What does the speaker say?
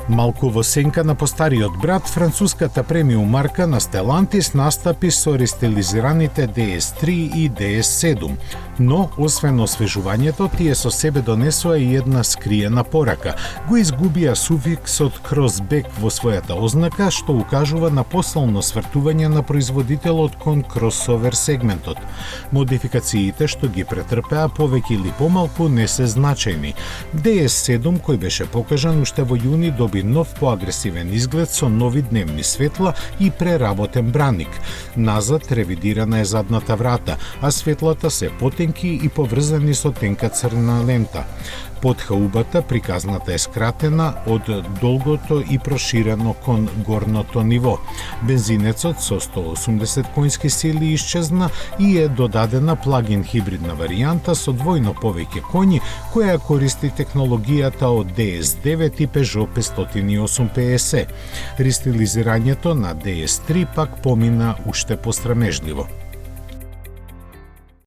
Малку во сенка на постариот брат, француската премиум марка на Stellantis настапи со рестилизираните DS3 и DS7, но, освен освежувањето, тие со себе донесоа и една скриена порака. Го изгубија суфиксот crossback во својата ознака, што укажува на посилно свртување на производителот кон кросовер сегментот. Модификациите што ги претрпеа повеќе или помалку не се значајни. DS7, кој беше покажан уште во јуни, доби нов поагресивен изглед со нови дневни светла и преработен браник. Назад ревидирана е задната врата, а светлата се потенки и поврзани со тенка црна лента. Под хаубата приказната е скратена од долгото и проширено кон горното ниво. Бензинецот со 180 конски сили исчезна и е додадена плагин хибридна варијанта со двојно повеќе коњи, која користи технологијата од DS9 и Peugeot 508 PS. Рестилизирањето на DS3 пак помина уште пострамежливо.